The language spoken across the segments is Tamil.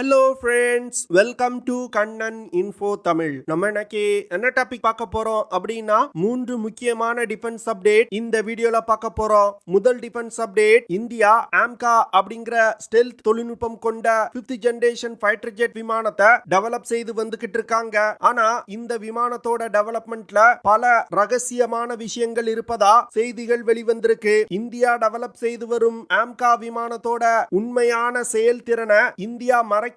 Hello friends, welcome to Kannan info Tamil. நம்ம இன்னைக்கு என்ன டாபிக் பார்க்க போறோம் அப்படின்னா, 3 முக்கியமான டிஃபென்ஸ் அப்டேட் இந்த வீடியோல பார்க்க போறோம். முதல் டிஃபென்ஸ் அப்டேட், இந்தியா AMCA அப்படிங்கிற ஸ்டெல்த் தொழில்நுட்பம் கொண்ட 5th ஜெனரேஷன் ஃபைட்டர் ஜெட் விமானத்தை டெவலப் செய்து வந்துகிட்டு இருக்காங்க. ஆனா இந்த விமானத்தோட டெவலப்மெண்ட்ல பல ரகசியமான விஷயங்கள் இருப்பதா செய்திகள் வெளிவந்திருக்கு. இந்தியா டெவலப் செய்து வரும் AMCA விமானத்தோட உண்மையான செயல்திறனை இந்தியா மறைக்கிறாங்க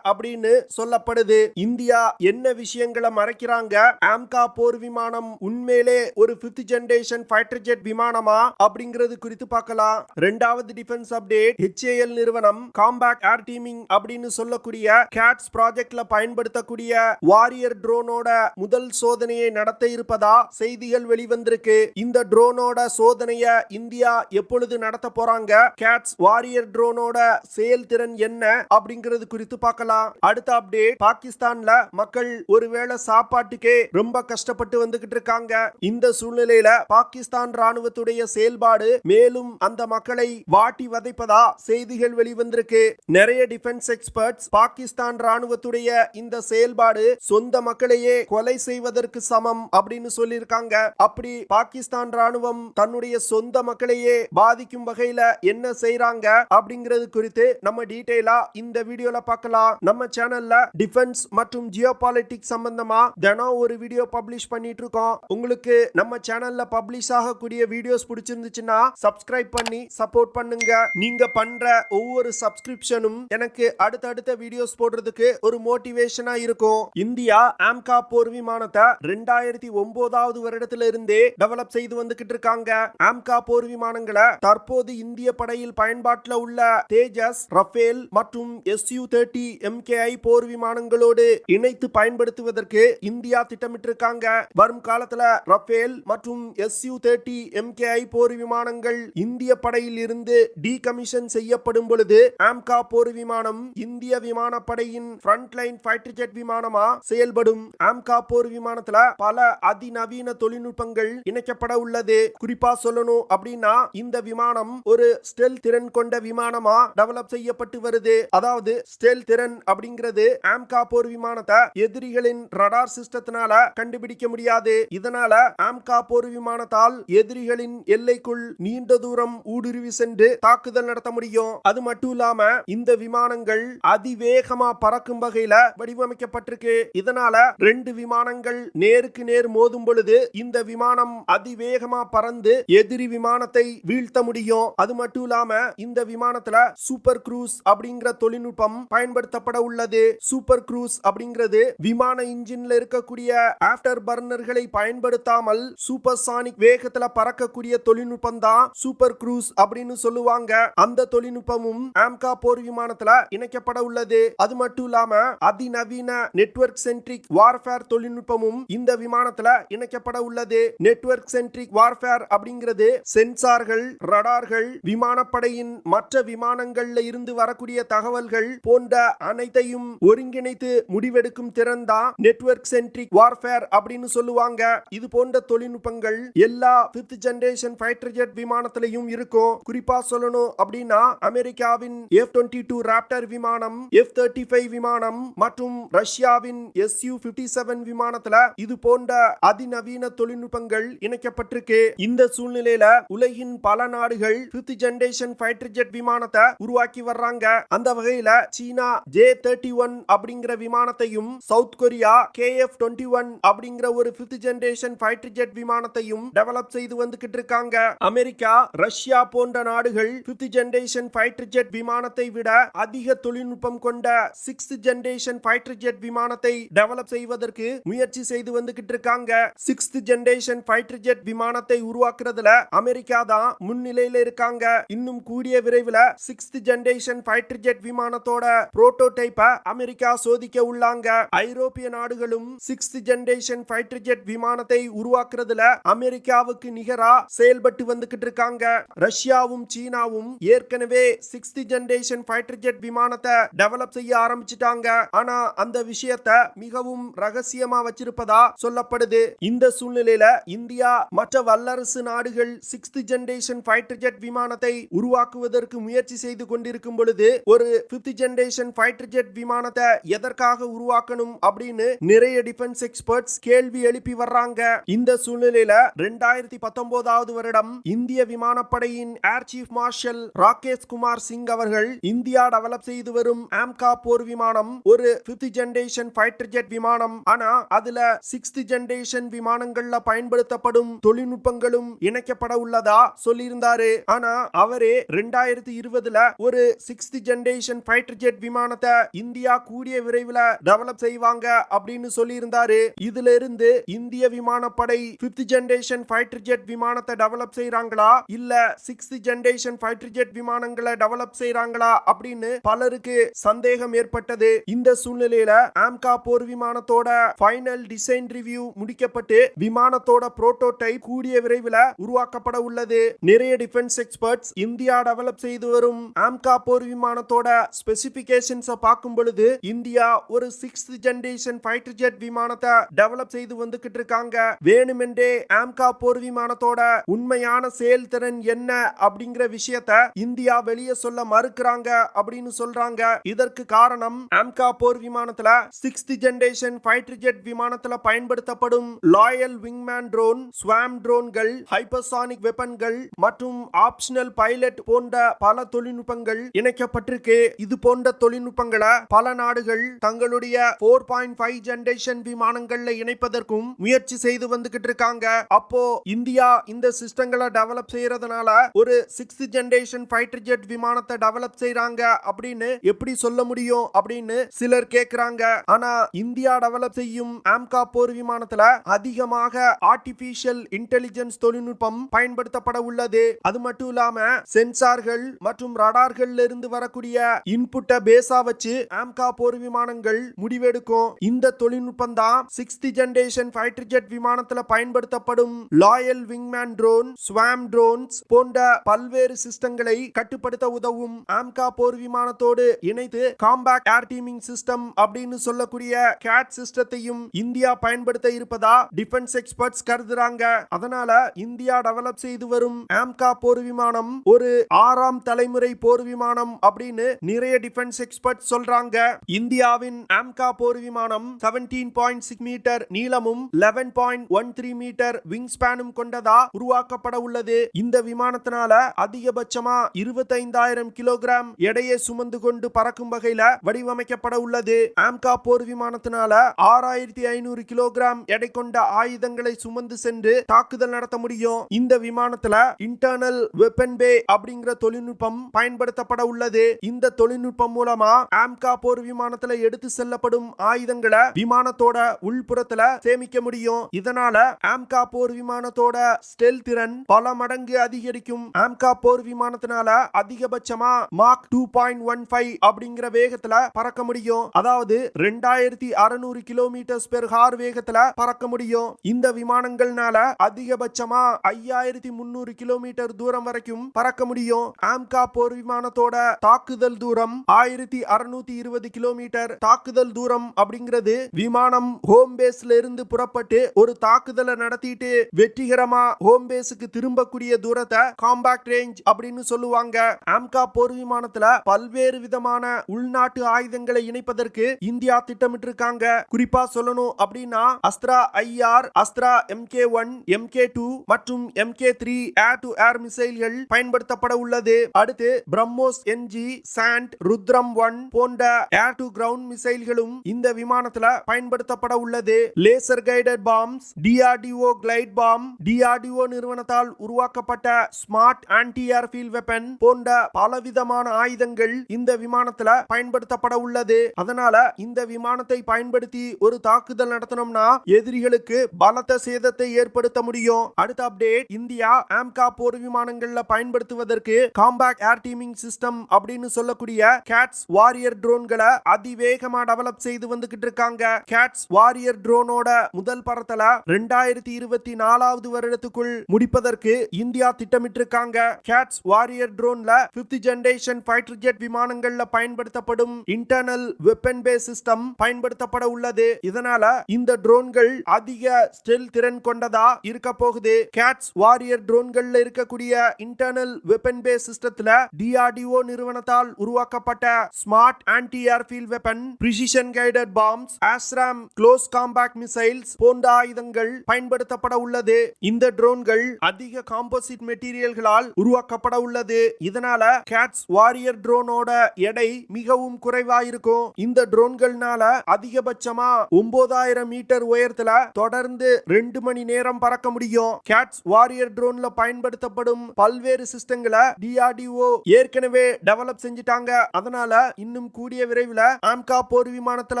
அப்படின்னு சொல்லப்படுது. இந்தியா என்ன விஷயங்களை மறைக்கிறாங்க? AMCA போர் விமானம் உண்மையிலே ஒரு 5th ஜெனரேஷன் ஃபைட்டர் ஜெட் விமானமா அப்படிங்கிறது குறித்து பார்க்கலாம். இரண்டாவது டிஃபென்ஸ் அப்டேட், HAL நிறுவனம் காம்பேக்ட் ஏர் டீமிங் அப்படின்னு சொல்லக்கூடிய கேட்ஸ் ப்ராஜெக்ட்ல பயன்படுத்தக்கூடிய வாரியர் ட்ரோனோட முதல் சோதனையை நடத்த இருப்பதா செய்திகள் வெளிவந்திருக்கு. இந்த ட்ரோனோட சோதனையை இந்தியா எப்பொழுது நடத்த போறாங்க, கேட்ஸ் வாரியர் ட்ரோனோட செயல்திறன் என்ன அப்படிங்கிறது குறித்து பார்க்கலாம். அடுத்த அப்டேட், பாகிஸ்தான்ல மக்கள் ஒருவேளை சாப்பாட்டுக்கே ரொம்ப கஷ்டப்பட்டு வந்துகிட்டு இருக்காங்க. இந்த சூழ்நிலையில பாகிஸ்தான் ராணுவத்துடைய செயல்பாடு மேலும் அந்த மக்களை வாட்டி வதைப்பதா செய்திகள் வெளிவந்திருக்கு. நிறைய டிஃபென்ஸ் எக்ஸ்பர்ட்ஸ் பாகிஸ்தான் ராணுவத்துடைய இந்த செயல்பாடு சொந்த மக்களையே கொலை செய்வதற்கு சமம் அப்படின்னு சொல்லியிருக்காங்க. அப்படி பாகிஸ்தான் ராணுவம் தன்னுடைய சொந்த மக்களையே பாதிக்கும் வகையில என்ன செய்றாங்க அப்படிங்கிறது குறித்து நம்ம டீடைலா இந்த வீடியோல பார்க்கலாம். நம்ம சேனல்ல டிஃபென்ஸ் மற்றும் ஜியோபாலிட்டிக்ஸ் சம்பந்தமா தினம் ஒரு வீடியோ பப்ளிஷ் பண்ணிட்டு இருக்கோம். உங்களுக்கு நம்ம சேனல்ல பப்ளிஷ் ஆகக்கூடிய வீடியோஸ் பிடிச்சிருந்துச்சுன்னா சப்ஸ்கிரைப் பண்ணி சப்போர்ட் பண்ணுங்க. நீங்க பண்ற ஒவ்வொரு சப்ஸ்கிரிப்ஷனும் எனக்கு அடுத்தடுத்த வீடியோஸ் போடுறதுக்கு ஒரு மோட்டிவேஷனா இருக்கும். இந்தியா AMCA போர் விமானத்தை 2009வது வருடத்துல இருந்தே டெவலப் செய்து வந்துகிட்டு இருக்காங்க. AMCA போர் விமானங்களை தற்போது இந்திய படையில் பயன்பாட்டில் உள்ள தேஜஸ், ரஃபேல் மற்றும் Su-30 MKI போர் விமானங்களோடு இணைத்து பயன்படுத்துவதற்கு இந்தியா திட்டமிட்டிருக்காங்க. வரும் காலத்துல ரஃபேல் மற்றும் Su-30 MKI போர் விமானங்கள் இந்திய படையில் இருந்து டீகமிஷன் செய்யப்படும் பொழுது AMCA போர் விமானம் இந்திய விமானப்படையின் ஃப்ரண்ட்லைன் ஃபைட்டர் ஜெட் விமானமா செயல்படும். AMCA போர் விமானத்துல பல அதிநவீன தொழில்நுட்பங்கள் இணைக்கப்பட உள்ளது. குறிப்பா சொல்லணும் அப்படின்னா, இந்த விமானம் ஒரு ஸ்டெல்த் திறன் கொண்ட விமானமா டெவலப் செய்யப்பட்டு வருது. அதாவது ஸ்டெல்த் திறன் அப்படிங்கிறது AMCA போர் விமானத்தை எதிரிகளின் ரடார் சிஸ்டத்தினால கண்டுபிடிக்க முடியாது. இதனால AMCA போர் விமானத்தால் எதிரிகளின் எல்லைக்குள் நீண்ட தூரம் ஊடுருவி சென்று தாக்குதல் நடத்த முடியும். அது மட்டும் இல்லாம இந்த விமானங்கள் அதிவேகமா பறக்கும் வகையில வடிவமைக்கப்பட்டிருக்கு. இதனால 2 விமானங்கள் நேருக்கு நேர் மோதும் பொழுது இந்த விமானம் அதிவேகமா பறந்து எதிரி விமானத்தை வீழ்த்த முடியும். அது மட்டும் இல்லாம இந்த விமானத்துல சூப்பர் க்ரூஸ் அப்படிங்கிற தொழில்நுட்பம் பயன்படுத்தப்பட உள்ளது. சூப்பர் க்ரூஸ் அப்படிங்கிறது விமான இன்ஜின்ல இருக்கக்கூடிய ஆஃப்டர் பர்னர்களை பயன்படுத்தாமல் சூப்பர்சானிக் வேகத்துல பறக்கக்கூடிய தொழில்நுட்பம் தான் சூப்பர் க்ரூஸ் அப்படின்னு சொல்லுவாங்க. அந்த தொழில்நுட்பமும் AMCA போர் விமானத்துல இணைக்கப்பட உள்ளது. அது மட்டும் இல்லாம அதிநவீன நெட்வொர்க் சென்ட்ரிக் வார்ஃபேர் தொழில்நுட்பமும் இந்த விமானத்துல இணைக்கப்பட உள்ளது. நெட்வொர்க் சென்ட்ரிக் வார்ஃபேர் அப்படிங்கிறது சென்சார்கள், ரடார்கள், விமானப்படையின் மற்ற விமானங்கள்ல இருந்து வரக்கூடிய தகவல்கள் போன்ற அனைத்தையும் ஒருங்கிணைத்து முடிவெடுக்கும் திறன் தான் நெட்வொர்க் சென்ட்ரிக் வார்ஃபேர் அப்படின்னு சொல்லுவாங்க. இது போன்ற தொழில்நுட்பங்கள் எல்லா 5th ஜெனரேஷன் ஃபைட்டர் ஜெட் விமானத்திலையும் இருக்கும். குறிப்பா சொல்லணும் அப்படின்னா, அமெரிக்காவின் F-22 ராப்டர் விமானம், F-35 விமானம் மற்றும் ரஷ்யாவின் Su-57 விமானத்துல இது போன்ற அதிநவீன தொழில்நுட்பங்கள் இணைக்கப்பட்டிருக்கு. இந்த சூழ்நிலையில உலகின் பல நாடுகள் 5th ஜெனரேஷன் ஃபைட்டர் ஜெட் விமானத்தை உருவாக்கி வர்றாங்க. அந்த வகையில சீனா J-31 அப்படிங்கிற விமானத்தையும், சவுத் கொரியா KF-21 அப்படிங்கிற ஒரு 5th ஜெனரேஷன் ஃபைட்டர் ஜெட் விமானத்தையும் டெவலப் செய்து வந்துகிட்டு இருக்காங்க. அமெரிக்கா, ரஷ்யா போன்ற நாடுகள் 5th ஜெனரேஷன் ஃபைட்டர் ஜெட் விமானத்தை விட அதிக தொழில்நுட்பம் கொண்ட 6th ஜெனரேஷன் ஃபைட்டர் ஜெட் விமானத்தை டெவலப் செய்வதற்கு முயற்சி செய்து வந்துகிட்டு இருக்காங்க. 6th ஜெனரேஷன் ஃபைட்டர் ஜெட் விமானத்தை உருவாக்குறதுல அமெரிக்கா தான் முன்னிலையில இருக்காங்க. இன்னும் கூடிய விரைவில் 6th ஜெனரேஷன் ஃபைட்டர் ஜெட் விமானத்தோட புரோட்டோடைப்பை அமெரிக்கா சோதிக்க உள்ளாங்க. ஐரோப்பிய நாடுகளும் 6th ஜெனரேஷன் ஃபைட்டர் ஜெட் விமானத்தை உருவாக்குறதுல அமெரிக்காவுக்கு நிகரா செயல்பட்டு வந்துகிட்டு இருக்காங்க. ரஷ்யாவும் சீனாவும் ஏற்கனவே 6th ஜெனரேஷன் ஃபைட்டர் ஜெட் விமானத்தை டெவலப் செய்ய ஆரம்பிச்சிட்டாங்க. ஆனா அந்த விஷயத்தை மிகவும் ரகசியமா வச்சிருப்பதா சொல்லப்படுது. இந்த சூழ்நிலையில இந்தியா மற்ற வல்லரசு நாடுகள் 6th ஜெனரேஷன் ஃபைட்டர் ஜெட் விமானத்தை உருவாக்குவதற்கு முயற்சி செய்து கொண்டிருக்கும் பொழுது ஒரு 5th ஜெனரேஷன் ஃபைட்டர் ஜெட் விமானத்தை எதற்காக உருவாக்கணும் அப்படின்னு நிறைய டிஃபென்ஸ் எக்ஸ்பர்ட்ஸ் கேள்வி எழுப்பி வர்றாங்க. இந்த சூழ்நிலையில 2019 வருடம் இந்திய விமானப்படையின் air chief marshal Rakesh Kumar Singh அவர்கள் இந்தியா டெவலப் செய்து வரும் AMCA போர் விமானம் ஒரு 5th ஜெனரேஷன் ஃபைட்டர் ஜெட் விமானம். ஆனா அதுல 6th ஜெனரேஷன் விமானங்கள்ல பயன்படுத்தப்படும் தொழில்நுட்பங்களும் இணைக்கப்பட உள்ளதா சொல்லியிருந்தாரு. ஆனா அவரே 2020ல ஒரு 6th ஜெனரேஷன் ஃபைட்டர் ஜெட் விமானத்தை இந்தியா கூடிய விரைவில் டெவலப் செய்வாங்க அப்படின்னு சொல்லியிருந்தாரு. இதுல இருந்து இந்திய விமானப்படை 5th ஜெனரேஷன் ஃபைட்டர் ஜெட் விமானத்தை டெவலப் செய்றாங்களா இல்ல 6th ஜெனரேஷன் ஃபைட்டர் ஜெட் விமானங்களை டெவலப் செய்றாங்களா அப்படின்னு பலருக்கு சந்தேகம் ஏற்பட்டது. இந்த சூழ்நிலையில AMCA போர் விமானத்தோட ஃபைனல் டிசைன் ரிவ்யூ முடிக்கப்பட்டு விமானத்தோட புரோட்டோடைப் கூடிய விரைவில் உருவாக்கப்பட உள்ளது. நிறைய டிஃபென்ஸ் எக்ஸ்பர்ட்ஸ் இந்தியா டெவலப் செய்து வரும் AMCA போர் விமானத்தோட ஸ்பெசிபிகேஷன்ஸ் பார்க்கும் பொழுது இந்தியா ஒரு 6th ஜெனரேஷன் ஃபைட்டர் ஜெட் விமானத்தை டெவலப் செய்து வந்துகிட்டு இருக்காங்க. வேணுமென்றே AMCA போர் விமானத்தோட உண்மையான செயல்திறன் என்ன அப்படிங்கிற விஷயத்தை இந்தியா வெளியே சொல்ல மறுக்கிறாங்க அப்படின்னு சொல்றாங்க. இதற்கு காரணம் AMCA போர் விமானத்துல 6th ஜெனரேஷன் ஃபைட்டர் ஜெட் விமானத்துல பயன்படுத்தப்படும் லாயல் விங்மேன் ட்ரோன், ஸ்வாம் ட்ரோன்கள், ஹைப்பர்சானிக் வெப்பன்கள் மற்றும் ஆப்ஷனல் பைலட் போன்ற பல தொழில்நுட்பங்கள் இணைக்கப்பட்டிருக்கு. இது போன்ற தொழில்நுட்பங்களை பல நாடுகள் தங்களுடைய 4.5 ஜெனரேஷன் விமானங்கள்ல இணைப்பதற்கும் முயற்சி செய்து வந்துகிட்டு இருக்காங்க. அப்போ இந்தியா இந்த சிஸ்டங்களை டெவலப் செய்யறதுனால ஒரு 6th ஜெனரேஷன் ஃபைட்டர் ஜெட் விமானத்தை டெவலப் செய்றாங்க அப்படின்னு எப்படி சொல்ல முடியும் அப்படின்னு சிலர் கேக்குறாங்க. ஆனா இந்தியா டெவலப் செய்யும் AMCA போர் விமானத்துல அதிகமாக ஆர்டிபிஷியல் இன்டெலிஜென்ஸ் தொழில்நுட்பம் பயன்படுத்தப்பட உள்ளது. அது மட்டும் இல்லாம சென்சார்கள் மற்றும் ரடார்கள்ல இருந்து வரக்கூடிய இன்புட்டை பேஸா வச்சு AMCA போர் விமானங்கள் முடிவெடுக்கும். இந்த தொழில்நுட்பம் தான் 6th ஜெனரேஷன் ஃபைட்டர் ஜெட் விமானத்துல பயன்படுத்தப்படும் லாயல் விங்மேன் ட்ரோன், ஸ்வாம் ட்ரோன்ஸ் போன்ற பல்வேறு சிஸ்டங்களை கட்டுப்படுத்த உதவும். AMCA போர் விமானத்தோடு இணைத்து காம்பேக்ட் ஏர் டீமிங் சிஸ்டம் அப்படின்னு சொல்லக்கூடிய கேட் சிஸ்டத்தையும் இந்தியா பயன்படுத்த இருப்பதா டிஃபென்ஸ் எக்ஸ்பர்ட்ஸ் கருதுறாங்க. அதனால இந்தியா டெவலப் செய்து வரும் AMCA போர் விமானம் ஒரு 6ஆம் தலைமுறை போர் விமானம் அப்படின்னு நிறைய டிஃபென்ஸ் எக்ஸ்பர்ட்ஸ் சொல்றாங்க. இந்தியாவின் AMCA போர் விமானம் 17.6 மீட்டர் நீளமும் 11.13 மீட்டர் விங் ஸ்பேனும் கொண்டதா உருவாக்கப்பட உள்ளது. இந்த விமானத்தினால அதிகபட்சமா 25,000 கிலோகிராம் எடையை சுமந்து கொண்டு பறக்கும் வகையில வடிவமைக்கப்பட உள்ளது. AMCA போர் விமானத்தினால 6,500 கிலோகிராம் எடை கொண்ட ஆயுதங்களை சுமந்து சென்று தாக்குதல் நடத்த முடியும். இந்த விமானத்துல இன்டர்னல் வெப்பன் பே அப்படிங்கிற தொழில்நுட்பம் பயன்படுத்தப்பட உள்ளது. இந்த தொழில்நுட்பம் மூலமா AMCA போர் விமானத்துல எடுத்து செல்லப்படும் ஆயுதங்களை விமானத்தோட உள்புறத்துல சேமிக்க முடியும். இதனால AMCA போர் விமானத்தோட ஸ்டெல் திறன் பல மடங்கு அதிகரிக்கும். AMCA போர் விமானத்தினால அதிகபட்சமா மாக் 2.15 அப்படிங்கிற வேகத்துல பறக்க முடியும். அதாவது 2600 கிலோமீட்டர் பெர் ஹார் வேகத்துல பறக்க முடியும். இந்த விமானங்கள்னால அதிகபட்சமா 5300 கிலோமீட்டர் தூரம் வரைக்கும் பறக்க முடியும். AMCA போர் விமானத்தோட தாக்குதல் தூரம் 1620 கிலோமீட்டர். தாக்குதல் தூரம் அப்படிங்கிறது விமானம் ஹோம் பேஸ்ல இருந்து புறப்பட்டு ஒரு தாக்குதலை நடத்திட்டு வெற்றிகரமா ஹோம் பேஸுக்கு திரும்பக்கூடிய தூரத்தை காம்பாக்ட் ரேஞ்ச் அப்படின்னு சொல்லுவாங்க. AMCA போர் விமானத்துல பல்வேறு விதமான உள்நாட்டு ஆயுதங்களை இணைப்பதற்கு இந்தியா திட்டமிட்டு இருக்காங்க. குறிப்பா சொல்லணும் அப்படின்னா Astra IR, Astra MK1, MK2 மற்றும் MK3 ஏர் டு ஏர் மிசைல்கள் பயன்படுத்தப்பட உள்ளது. அடுத்து பிரம்மோஸ் NG, சாண்ட், ருத்ரம் 1 போன்ற ஏர் டு கிரவுண்ட் மிசைல்களும் இந்த விமானத்துல பயன்படுத்தப்பட உள்ளது. Laser guided bombs, DRDO glide bomb, DRDO நிறுவனத்தால் உருவாக்கப்பட்ட ஸ்மார்ட் ஆன்டி ஏர்ஃபீல்ட் வெப்பன் போன்ற பலவிதமான ஆயுதங்கள் இந்த விமானத்துல பயன்படுத்தப்பட உள்ளது. அதனால இந்த விமானத்தை பயன்படுத்தி ஒரு தாக்குதல் நடத்தணும்னா எதிரிகளுக்கு பலத்த சேதத்தை ஏற்படுத்த முடியும். அடுத்த அப்டேட், இந்தியா AMCA போர் விமானங்கள்ல பயன்படுத்துவதற்கு காம்பாக்ட் ஏர் டீமிங் சிஸ்டம் அப்படின்னு சொல்லக்கூடிய கேட்ஸ் வாரியர் ட்ரோன்களை அதிவேகமா டெவலப் செய்து வந்துகிட்டு இருக்காங்க. கேட்ஸ் வாரியர் ட்ரோனோட முதல் பறத்தல 2024 வருடத்துக்குள் முடிப்பதற்கு இந்தியா திட்டமிட்டு இருக்காங்க. கேட்ஸ் வாரியர் ட்ரோன்ல 5th ஜெனரேஷன் ஃபைட்டர் ஜெட் விமானங்கள்ல பயன்படுத்தப்படும் இன்டர்னல் வெப்பன் பே சிஸ்டம் பயன்படுத்தப்பட உள்ளது. இதனால இந்த ட்ரோன்கள் அதிக ஸ்டெல் திறன் கொண்டதா இருக்க போகுது. கேட்ஸ் வாரியர் ட்ரோன்கள்ல இருக்கக்கூடிய இன்டர்னல் வெப்பன் பே சிஸ்டத்துல DRDO நிறுவனத்தால் உருவாக்கப்பட்ட smart anti airfield weapon, precision guided bombs, ASRAAM close compact missiles போன்ற ஆயுதங்கள் பயன்படுத்தப்பட உள்ளது. இந்த ட்ரோன்கள் அதிக காம்போசிட் மெட்டீரியல்களால் உருவாக்கப்பட உள்ளது. இதனால கேட்ஸ் வாரியர் ட்ரோனோட எடை மிகவும் குறைவா இருக்கும். இந்த ட்ரோன்கள்னால அதிகபட்சமா 9000 மீட்டர் உயரத்துல தொடர்ந்து 2 மணி நேரம் பறக்க முடியும். கேட்ஸ் வாரியர் ட்ரோன்ல பயன்படுத்தப்படும் பல்வேறு சிஸ்டங்களை DRDO ஏற்கனவே டெவலப் செஞ்சிட்டாங்க. அதனால இன்னும் கூடிய விரைவில் AMCA போர் விமானத்துல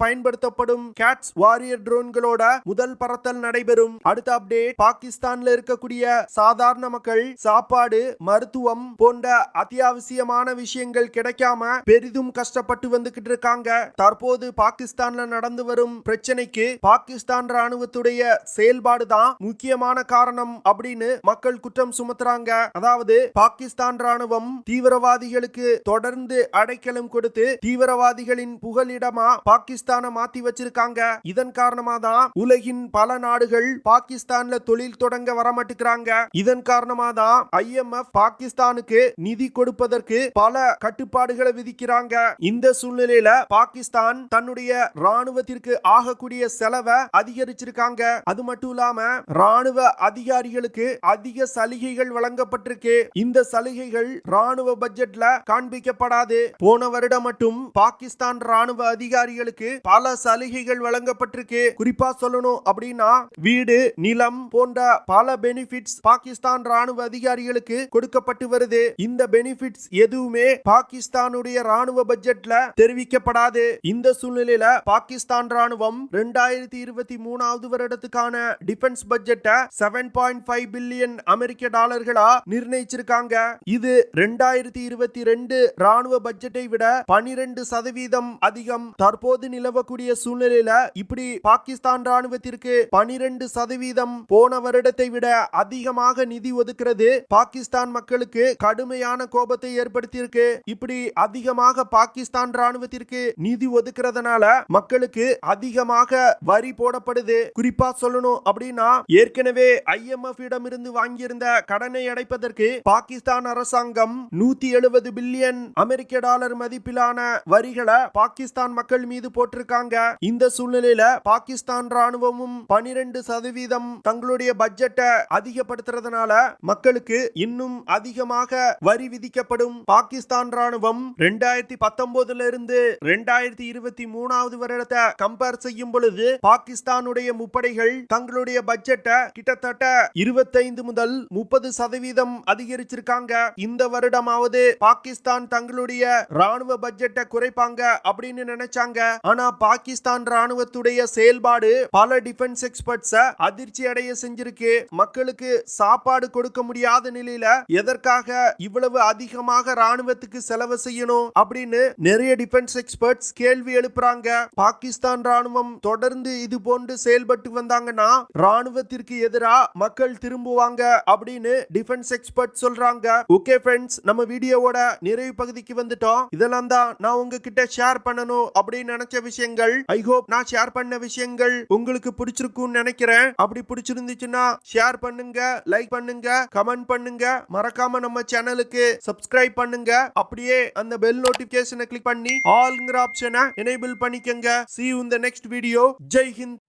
பயன்படுத்தப்படும் கேட்ஸ் வாரியர் ட்ரோன்களோட முதல் பறத்தல் நடைபெறும். அடுத்த அப்டேட், பாகிஸ்தான்ல இருக்கக்கூடிய சாதாரண மக்கள் சாப்பாடு, மருத்துவம் போன்ற அத்தியாவசியமான விஷயங்கள் கிடைக்காம பெரிதும் கஷ்டப்பட்டு வந்துகிட்டு இருக்காங்க. தற்போது பாகிஸ்தான்ல நடந்து வரும் பிரச்சனைக்கு பாகிஸ்தான் ராணுவத்துடைய செயல்பாடு தான் முக்கியமான காரணம் அப்படின்னு மக்கள் குற்றம் சுமத்துறாங்க. அதாவது பாகிஸ்தான் ராணுவம் தீவிரவாதிகளுக்கு தொடர்ந்து அடைக்கலம் கொடுத்து தீவிரவாதிகளின் புகலிடமா பாகிஸ்தானை மாத்தி வச்சிருக்காங்க. இதன் காரணமா தான் உலகின் பல நாடுகள் பாகிஸ்தான்ல தொழில் தொடங்க வரமாட்டுக்கிறாங்க. இதன் காரணமா தான் IMF பாகிஸ்தானுக்கு நிதி கொடுப்பதற்கு பல கட்டுப்பாடுகளை விதிக்கிறாங்க. இந்த சூழ்நிலையில பாகிஸ்தான் தன்னுடைய ராணுவத்திற்கு ஆகக்கூடிய செலவை அதிகரிச்சிருக்காங்க. அது மட்டும் இல்லாம ராணுவ அதிகாரிகளுக்கு அதிக சலுகைகள் வழங்கப்பட்டிருக்கு. இந்த சலுகைகள் ராணுவ பட்ஜெட்ல காண்பிக்கப்படாது. போன வருடம் மட்டும் பாகிஸ்தான் ராணுவ அதிகாரிகளுக்கு பல சலுகைகள் வழங்கப்பட்டிருக்கு. குறிப்பா சொல்லணும் அப்படின்னா வீடு, நிலம் போன்ற பல பெனிஃபிட்ஸ் பாகிஸ்தான் ராணுவ அதிகாரிகளுக்கு கொடுக்கப்பட்டு வருது. இந்த பெனிஃபிட்ஸ் எதுவுமே பாகிஸ்தானுடைய ராணுவ பட்ஜெட்ல தெரிவிக்கப்படாது. இந்த சூழ்நிலையில பாகிஸ்தான் ராணுவம் 2023 வருடத்துக்கான டிஃபென்ஸ் பட்ஜெட்டை 7.5 பில்லியன் அமெரிக்க டாலர்களா நிர்ணயிச்சிருக்காங்க. இது 2022 ராணுவ பட்ஜெட்டை விட 12% அதிகம். தற்போது நிலவக்கூடிய சூழ்நிலையில இப்படி பாகிஸ்தான் ராணுவத்திற்கு 12% போன வருடத்தை விட அதிகமாக நிதி ஒதுக்கிறது பாகிஸ்தான் மக்களுக்கு கடுமையான கோபத்தை ஏற்படுத்தியிருக்கு. இப்படி அதிகமாக பாகிஸ்தான் ராணுவத்திற்கு நிதி ஒதுக்குறதுனால மக்களுக்கு அதிகமாக வரி போடப்படுது. குறிப்பா சொல்லணும் அப்படின்னா ஏற்கனவே IMF இடமிருந்து வாங்கியிருந்த கடனை அடைப்பதற்கு பாகிஸ்தான் அரசாங்கம் 170 பில்லியன் அமெரிக்க டாலர் மதிப்பிலான வரிகளை பாகிஸ்தான் மக்கள் மீது போட்டிருக்காங்க. இந்த சூழ்நிலையில பாகிஸ்தான் ராணுவமும் 12% தங்களுடைய பட்ஜெட்டை அதிகப்படுத்துறதுனால மக்களுக்கு இன்னும் அதிகமாக வரி விதிக்கப்படும். பாகிஸ்தான் ராணுவம் 2019 இருந்து 2023 வருடத்தை கம்பேர் செய்யும் பொழுது பாகிஸ்தானுடைய முப்படைகள் தங்களுடைய பட்ஜெட்டை கிட்டத்தட்ட 25 முதல் 30% அதிகரிச்சிருக்காங்க. இந்த வருடமாவது பாகிஸ்தான் தங்களுடைய ராணுவ பட்ஜெட்டை குறைப்பாங்க அப்படின்னு நினைச்சாங்க. ஆனா பாகிஸ்தான் ராணுவத்துடைய செயல்பாடு பல டிஃபென்ஸ் எக்ஸ்பர்ட்ஸ் அதிர்ச்சி அடைய செஞ்சிருக்கு. மக்களுக்கு சாப்பாடு கொடுக்க முடியாத நிலையில எதற்காக இவ்வளவு அதிகமாக ராணுவத்துக்கு செலவு செய்யணும் அப்படின்னு நிறைய டிஃபென்ஸ் எக்ஸ்பர்ட்ஸ் கேள்வி எழுப்புறாங்க. பாகிஸ்தான் ராணுவம் தொடர்ந்து இது போன்று செயல்பட்டு வந்தாங்கன்னா ராணுவத்திற்கு எதிராக மக்கள் திரும்புவாங்க அப்படின்னு டிஃபென்ஸ் எக்ஸ்பர்ட் சொல்றாங்க. ஓகே ஃப்ரெண்ட்ஸ், நம்ம வீடியோவோட நிறைவு பகுதிக்கு வந்துட்டோம். இதெல்லாம் தான் நான் உங்ககிட்ட ஷேர் பண்ணணும் அப்படின்னு நினைச்ச விஷயங்கள். ஐ ஹோப் நான் ஷேர் பண்ண விஷயங்கள் உங்களுக்கு பிடிச்சிருக்கும்னு நினைக்கிறேன். அப்படி பிடிச்சிருந்துச்சுன்னா ஷேர் பண்ணுங்க, லைக் பண்ணுங்க, கமெண்ட் பண்ணுங்க. மறக்காம நம்ம சேனலுக்கு சப்ஸ்கிரைப் பண்ணுங்க. அப்படியே அந்த பெல் நோட்டிபிகேஷனை கிளிக் பண்ணி ஆல்ங்கிற ஆப்ஷனை எனேபிள் பண்ணிக்கங்க. See you in the next video. Jai Hind.